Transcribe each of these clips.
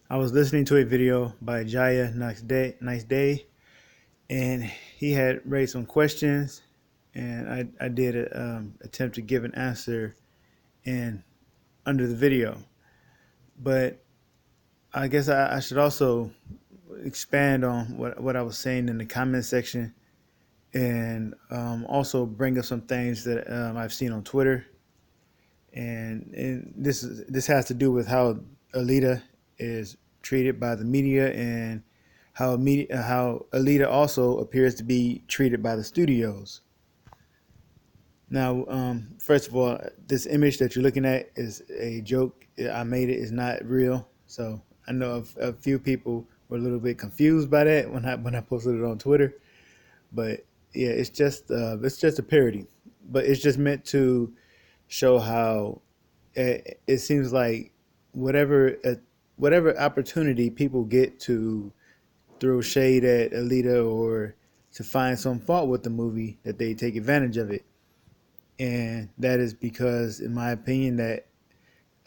I was listening to a video by Jaya Nice Day, and he had raised some questions, and I did attempt to give an answer in under the video. But I guess I should also expand on what I was saying in the comment section, and also bring up some things that I've seen on Twitter, and this has to do with how Alita is treated by the media, and how Alita also appears to be treated by the studios. Now, first of all, this image that you're looking at is a joke. I made it; it's not real. So I know a few people were a little bit confused by that when I posted it on Twitter. But yeah, it's just a parody. But it's just meant to show how it seems like whatever whatever opportunity people get to throw shade at Alita or to find some fault with the movie, that they take advantage of it. And that is because, in my opinion, that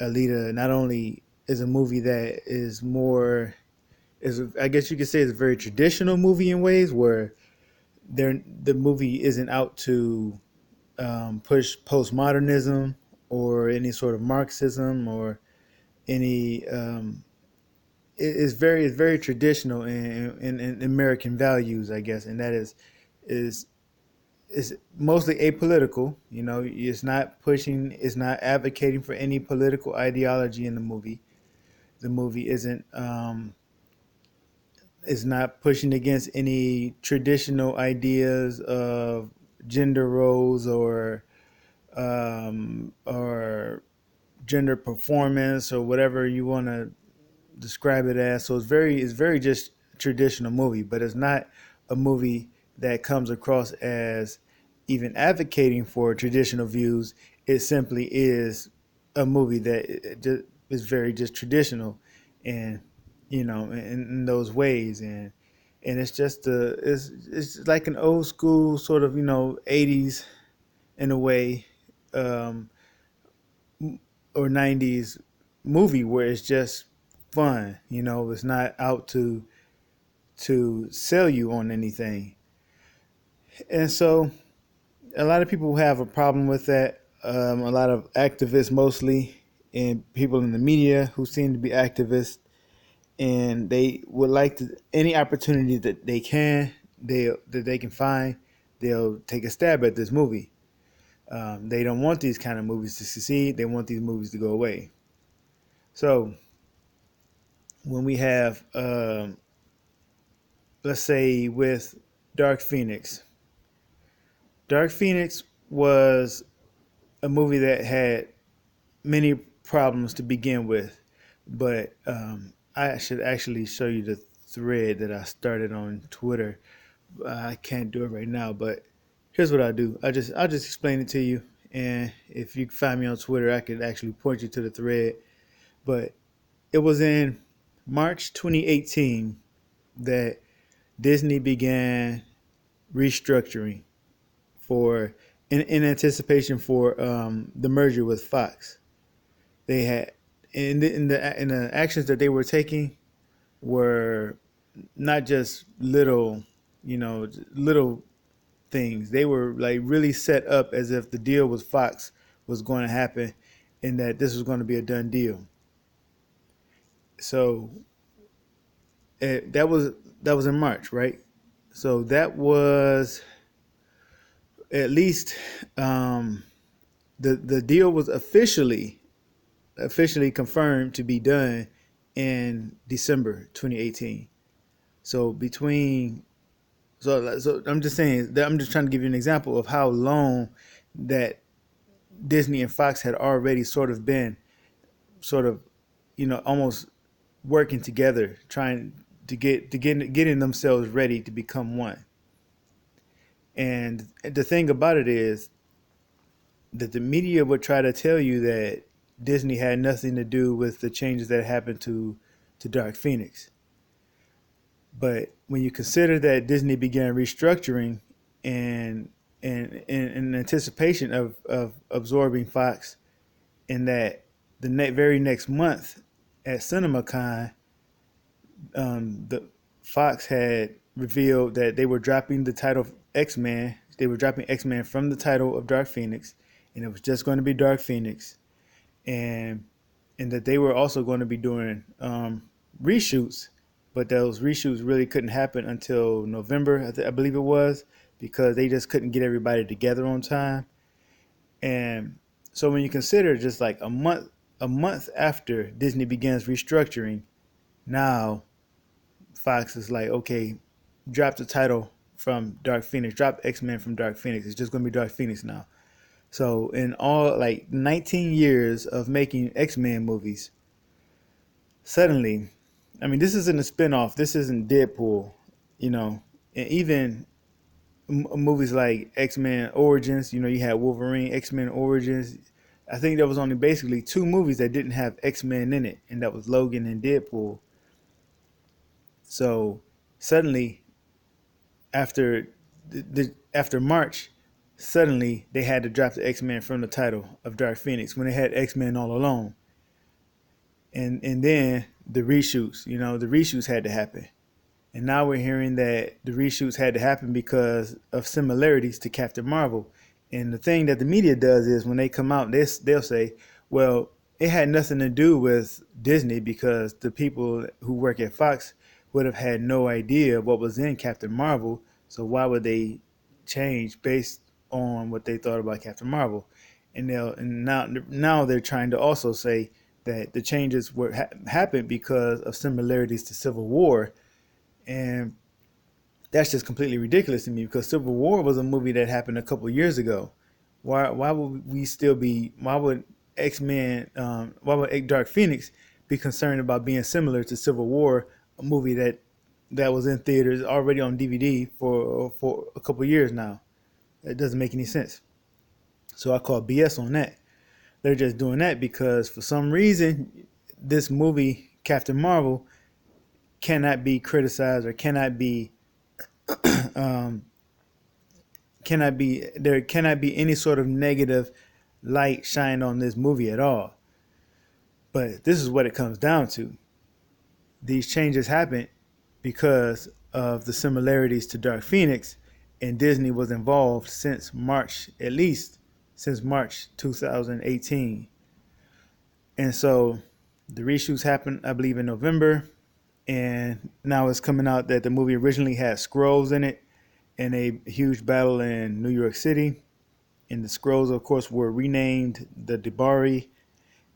Alita not only is a movie that is more is I guess you could say it's a very traditional movie in ways where the movie isn't out to push postmodernism or any sort of Marxism or any it's very traditional in American values, I guess, and that is is mostly apolitical. You know, it's not advocating for any political ideology in the movie. The movie isn't is not pushing against any traditional ideas of gender roles or gender performance or whatever you want to describe it as. So it's very just traditional movie, but it's not a movie that comes across as even advocating for traditional views. It simply is a movie that is very just traditional, and in those ways, and it's just it's like an old school sort of 80s in a way, um, or 90s movie where it's just fun. It's not out to sell you on anything. And so a lot of people have a problem with that. A lot of activists mostly, and people in the media who seem to be activists, and they would like to any opportunity that they can find, they'll take a stab at this movie. They don't want these kind of movies to succeed. They want these movies to go away. So when we have, let's say, with Dark Phoenix, Dark Phoenix was a movie that had many problems to begin with, but I should actually show you the thread that I started on Twitter. I can't do it right now, but here's what I do. I'll just explain it to you, and if you find me on Twitter, I could actually point you to the thread. But it was in March 2018 that Disney began restructuring for in anticipation for the merger with Fox. They had in the actions that they were taking were not just little things. They were like really set up as if the deal with Fox was going to happen, and that this was going to be a done deal. So that was in March, right? So that was at least the deal was officially confirmed to be done in December 2018. So I'm just saying that I'm just trying to give you an example of how long that Disney and Fox had already sort of been sort of almost working together, trying getting themselves ready to become one. And the thing about it is that the media would try to tell you that Disney had nothing to do with the changes that happened to Dark Phoenix. But when you consider that Disney began restructuring and in anticipation of absorbing Fox, and that the very next month at CinemaCon, The Fox had revealed that they were dropping the title of X-Men. They were dropping X-Men from the title of Dark Phoenix, and it was just going to be Dark Phoenix, and that they were also going to be doing reshoots, but those reshoots really couldn't happen until November, I believe it was, because they just couldn't get everybody together on time. And so when you consider just like a month after Disney begins restructuring, now Fox is like, okay, drop the title from Dark Phoenix, drop X Men from Dark Phoenix. It's just gonna be Dark Phoenix now. So in all like 19 years of making X Men movies, suddenly, I mean, this isn't a spinoff. This isn't Deadpool, you know. And even movies like X Men Origins, you had Wolverine, X Men Origins. I think there was only basically two movies that didn't have X Men in it, and that was Logan and Deadpool. So suddenly, after after March, suddenly they had to drop the X Men from the title of Dark Phoenix when they had X Men all along, and then the reshoots had to happen. And now we're hearing that the reshoots had to happen because of similarities to Captain Marvel. And the thing that the media does is when they come out, they'll say, well, it had nothing to do with Disney because the people who work at Fox would have had no idea what was in Captain Marvel. So why would they change based on what they thought about Captain Marvel? And now they're trying to also say that the changes happened because of similarities to Civil War, and that's just completely ridiculous to me because Civil War was a movie that happened a couple years ago. Why would we still be? Why would Why would Dark Phoenix be concerned about being similar to Civil War, a movie that was in theaters already on DVD for a couple years now? It doesn't make any sense. So I call BS on that. They're just doing that because for some reason this movie Captain Marvel cannot be criticized or um, cannot be any sort of negative light shined on this movie at all. But this is what it comes down to. These changes happened because of the similarities to Dark Phoenix, and Disney was involved since March, at least since March 2018. And so the reshoots happened, I believe, in November, and now it's coming out that the movie originally had Skrulls in it in a huge battle in New York City. And the Skrulls, of course, were renamed the Debari.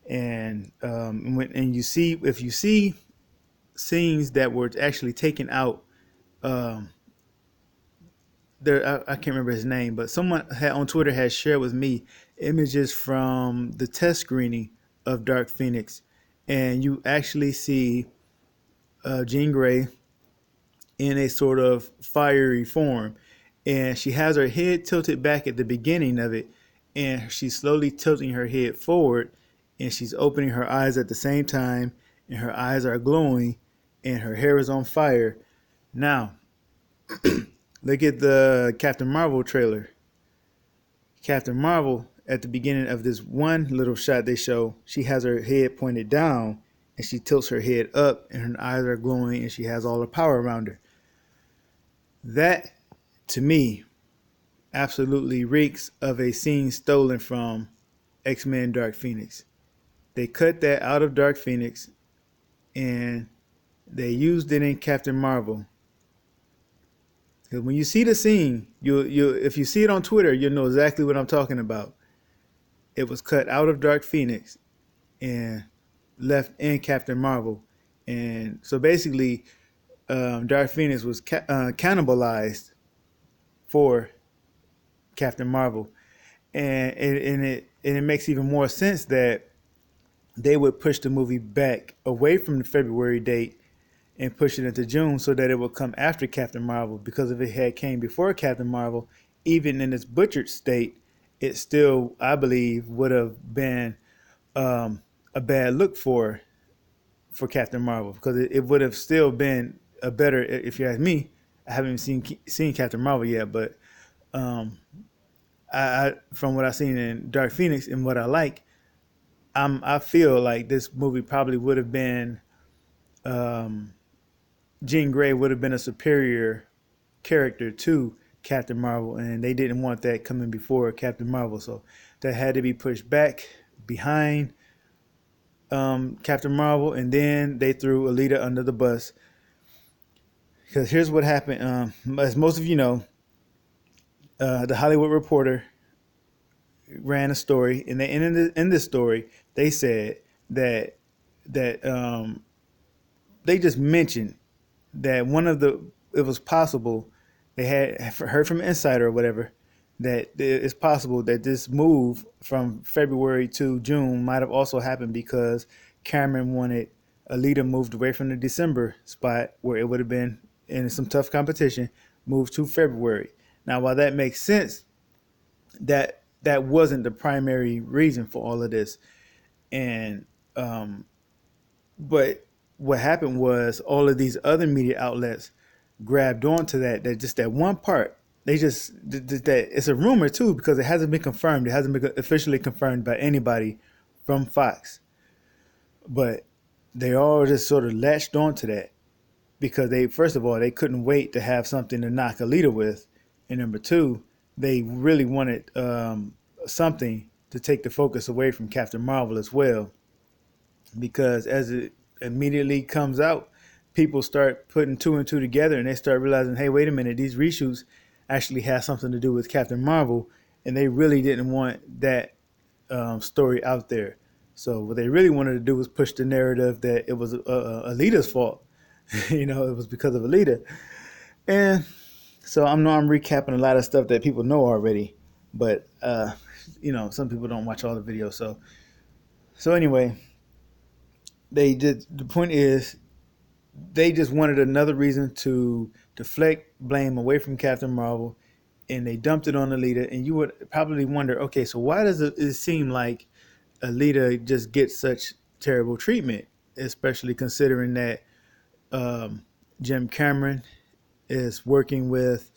And you see, if you see scenes that were actually taken out, um, I can't remember his name, but someone on Twitter has shared with me images from the test screening of Dark Phoenix, and you actually see Jean Grey in a sort of fiery form. And she has her head tilted back at the beginning of it, and she's slowly tilting her head forward, and she's opening her eyes at the same time, and her eyes are glowing, and her hair is on fire. Now, look at the Captain Marvel trailer. Captain Marvel, at the beginning of this one little shot they show, she has her head pointed down, and she tilts her head up, and her eyes are glowing, and she has all the power around her. That, to me, absolutely reeks of a scene stolen from X-Men Dark Phoenix. They cut that out of Dark Phoenix and they used it in Captain Marvel. Because when you see the scene, you if you see it on Twitter, you'll know exactly what I'm talking about. It was cut out of Dark Phoenix and left in Captain Marvel. And so basically, Dark Phoenix was cannibalized for Captain Marvel. And it makes even more sense that they would push the movie back away from the February date and push it into June so that it would come after Captain Marvel. Because if it had came before Captain Marvel, even in its butchered state, it still, I believe, would have been a bad look for Captain Marvel because it would have still been a better. If you ask me, I haven't seen Captain Marvel yet, but um, from what I've seen in Dark Phoenix and what I like, I feel like this movie probably would have been Jean Grey would have been a superior character to Captain Marvel, and they didn't want that coming before Captain Marvel, so that had to be pushed back behind Captain Marvel, and then they threw Alita under the bus. Because here's what happened. As most of you know, the Hollywood Reporter ran a story, and in this story they said that that they just mentioned that one of the it was possible they had heard from an insider or whatever that it's possible that this move from February to June might have also happened because Cameron wanted Alita moved away from the December spot where it would have been in some tough competition, moved to February. Now, while that makes sense, that wasn't the primary reason for all of this, and um, but what happened was all of these other media outlets grabbed onto that just that one part. They just that it's a rumor too because it hasn't been confirmed. It hasn't been officially confirmed by anybody from Fox, but they all just sort of latched onto that because they first of all they couldn't wait to have something to knock Alita with, and number two, they really wanted something to take the focus away from Captain Marvel as well because as it immediately comes out, people start putting two and two together and they start realizing, hey, wait a minute, these reshoots actually have something to do with Captain Marvel, and they really didn't want that story out there. So what they really wanted to do was push the narrative that it was Alita's fault. It was because of Alita. And so I know I'm recapping a lot of stuff that people know already, but some people don't watch all the videos. So anyway, they did. The point is, they just wanted another reason to deflect blame away from Captain Marvel, and they dumped it on Alita. And you would probably wonder, okay, so why does it seem like Alita just gets such terrible treatment, especially considering that Jim Cameron is working with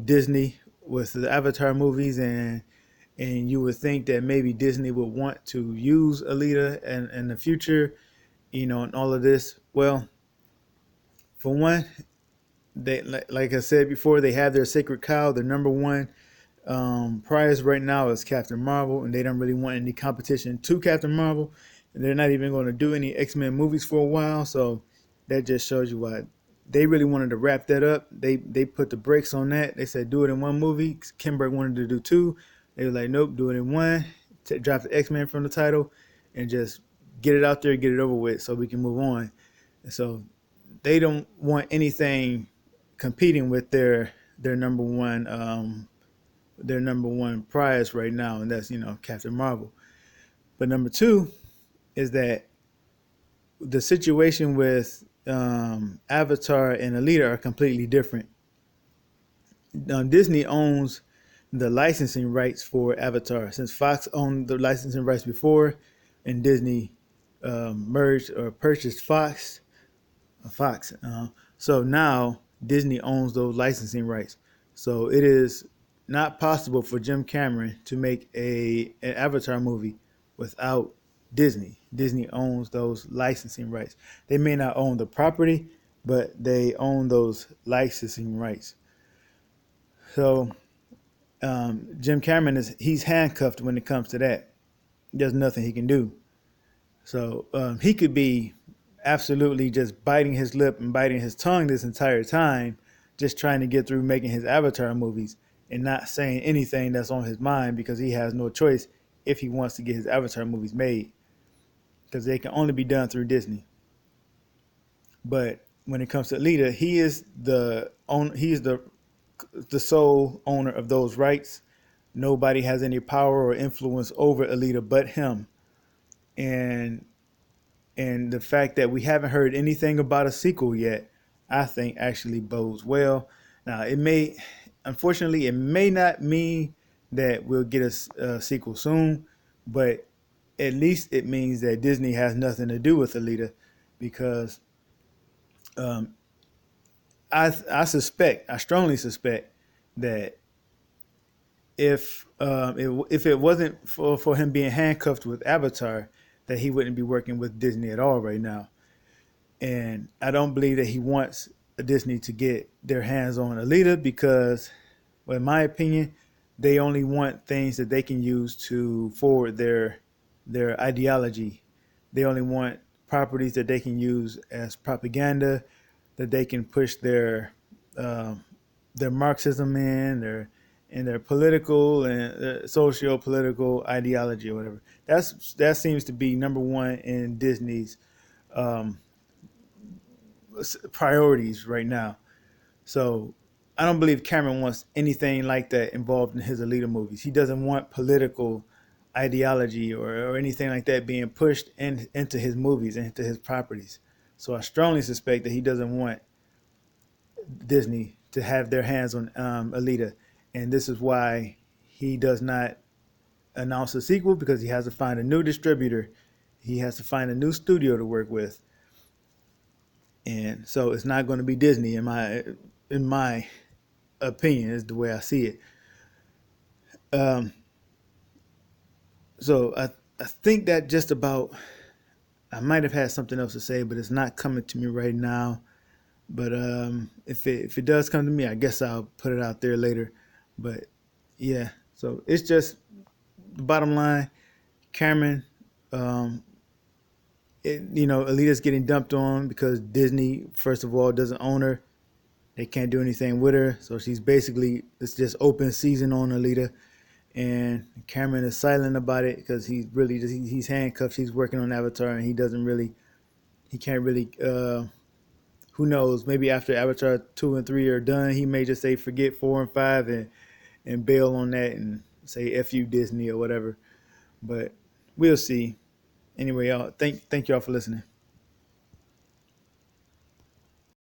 Disney with the Avatar movies, and you would think that maybe Disney would want to use Alita in the future, and all of this. Well, for one, they like I said before, they have their sacred cow. Their number one prize right now is Captain Marvel, and they don't really want any competition to Captain Marvel. And they're not even going to do any X-Men movies for a while, so that just shows you why they really wanted to wrap that up. They put the brakes on that. They said do it in one movie. Kimberg wanted to do two. They were like, nope, do it in one. Drop the X-Men from the title and just get it out there, get it over with, so we can move on. And so they don't want anything competing with their number one prize right now, and that's Captain Marvel. But number two is that the situation with Avatar and Alita are completely different. Disney owns the licensing rights for Avatar. Since Fox owned the licensing rights before, and Disney merged or purchased Fox. So now Disney owns those licensing rights. So it is not possible for Jim Cameron to make an Avatar movie without Disney. Disney owns those licensing rights. They may not own the property, but they own those licensing rights. So Jim Cameron he's handcuffed when it comes to that. There's nothing he can do. So he could be absolutely just biting his lip and biting his tongue this entire time, just trying to get through making his Avatar movies and not saying anything that's on his mind because he has no choice if he wants to get his Avatar movies made because they can only be done through Disney. But when it comes to Alita, he is the sole owner of those rights. Nobody has any power or influence over Alita but him. And the fact that we haven't heard anything about a sequel yet, I think actually bodes well. Now, unfortunately, it may not mean that we'll get a sequel soon, but at least it means that Disney has nothing to do with Alita because um, I strongly suspect that if it wasn't for him being handcuffed with Avatar, that he wouldn't be working with Disney at all right now. And I don't believe that he wants Disney to get their hands on Alita because, well, in my opinion, they only want things that they can use to forward their ideology. They only want properties that they can use as propaganda, that they can push um, their Marxism in their political and socio political ideology or whatever. That seems to be number one in Disney's um, priorities right now. So I don't believe Cameron wants anything like that involved in his Alita movies. He doesn't want political ideology or anything like that being pushed into his movies, into his properties. So I strongly suspect that he doesn't want Disney to have their hands on Alita. And this is why he does not announce a sequel, because he has to find a new distributor. He has to find a new studio to work with. And so it's not going to be Disney in my opinion, is the way I see it. Um, so I think that just about, I might have had something else to say, but it's not coming to me right now. But if it does come to me, I guess I'll put it out there later. But yeah, so it's just the bottom line. Cameron, um, Alita's getting dumped on because Disney, first of all, doesn't own her. They can't do anything with her, so she's basically, it's just open season on Alita. And Cameron is silent about it because he's really just he's handcuffed. He's working on Avatar, and he can't really. Who knows? Maybe after Avatar 2 and 3 are done, he may just say forget 4 and 5 and bail on that and say F you Disney or whatever. But we'll see. Anyway, y'all, thank y'all for listening.